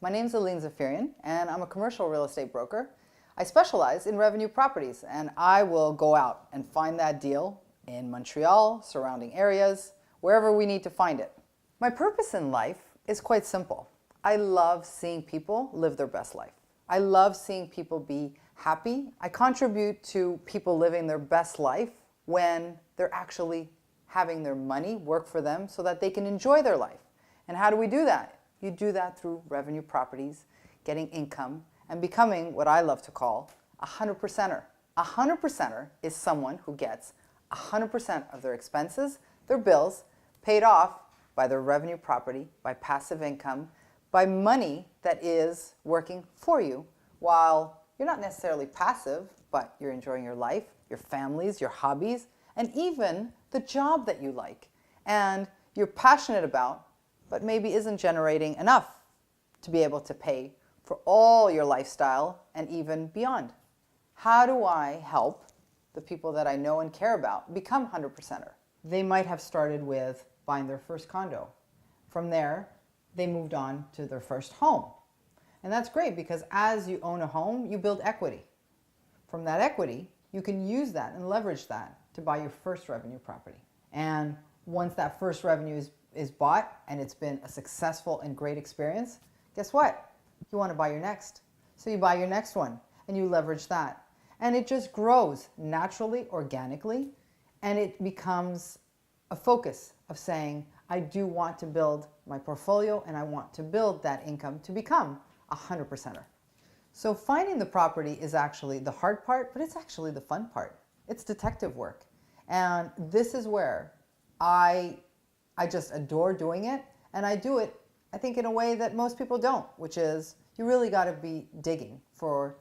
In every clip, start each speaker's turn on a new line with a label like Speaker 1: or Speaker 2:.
Speaker 1: My name is Aline Zafirian, and I'm a commercial real estate broker. I specialize in revenue properties, and I will go out and find that deal in Montreal, surrounding areas, wherever we need to find it. My purpose in life is quite simple. I love seeing people live their best life. I love seeing people be happy. I contribute to people living their best life when they're actually having their money work for them so that they can enjoy their life. And how do we do that? You do that through revenue properties, getting income, and becoming what I love to call a 100%er. A 100%er is someone who gets 100% of their expenses, their bills, paid off by their revenue property, by passive income, by money that is working for you while you're not necessarily passive, but you're enjoying your life, your families, your hobbies, and even the job that you like and you're passionate about, but maybe isn't generating enough to be able to pay for all your lifestyle and even beyond. How do I help the people that I know and care about become 100%er? They might have started with buying their first condo. From there, they moved on to their first home. And that's great because as you own a home, you build equity. From that equity, you can use that and leverage that to buy your first revenue property. And once that first revenue is bought and it's been a successful and great experience, guess what? You want to buy your next. So you buy your next one and you leverage that. And it just grows naturally, organically, and it becomes a focus of saying, I do want to build my portfolio and I want to build that income to become a 100%er. So finding the property is actually the hard part, but it's actually the fun part. It's detective work. And this is where I just adore doing it. And I do it, I think, in a way that most people don't, which is you really got to be digging for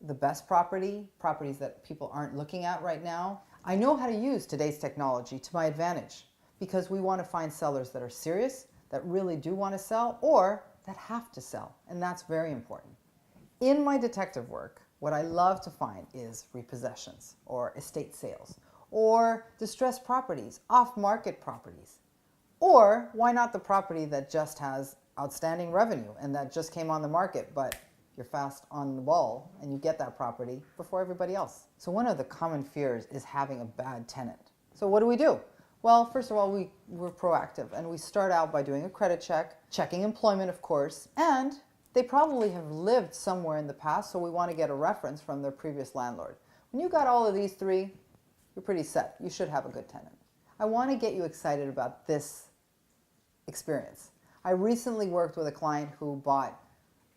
Speaker 1: the best properties that people aren't looking at right now. I know how to use today's technology to my advantage because we want to find sellers that are serious, that really do want to sell, or that have to sell. And that's very important. In my detective work, what I love to find is repossessions or estate sales or distressed properties, off-market properties. Or why not the property that just has outstanding revenue and that just came on the market, but you're fast on the ball and you get that property before everybody else. So one of the common fears is having a bad tenant. So what do? Well, first of all, we're proactive and we start out by doing a credit check, checking employment, of course, and they probably have lived somewhere in the past, so we want to get a reference from their previous landlord. When you got all of these three, you're pretty set. You should have a good tenant. I want to get you excited about this experience. I recently worked with a client who bought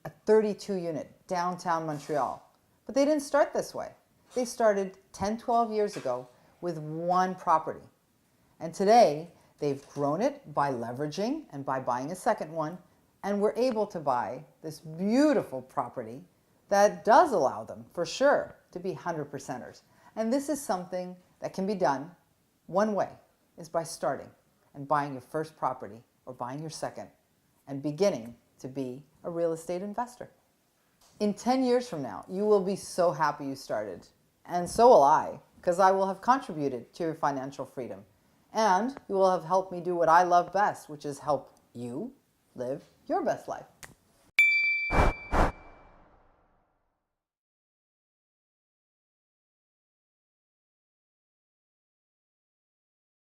Speaker 1: a 32-unit downtown Montreal, but they didn't start this way. They started 10, 12 years ago with one property. And today, they've grown it by leveraging and by buying a second one, and we're able to buy this beautiful property that does allow them, for sure, to be 100%ers. And this is something that can be done one way, is by starting and buying your first property or buying your second and beginning to be a real estate investor. In 10 years from now, you will be so happy you started. And so will I, because I will have contributed to your financial freedom. And you will have helped me do what I love best, which is help you live your best life.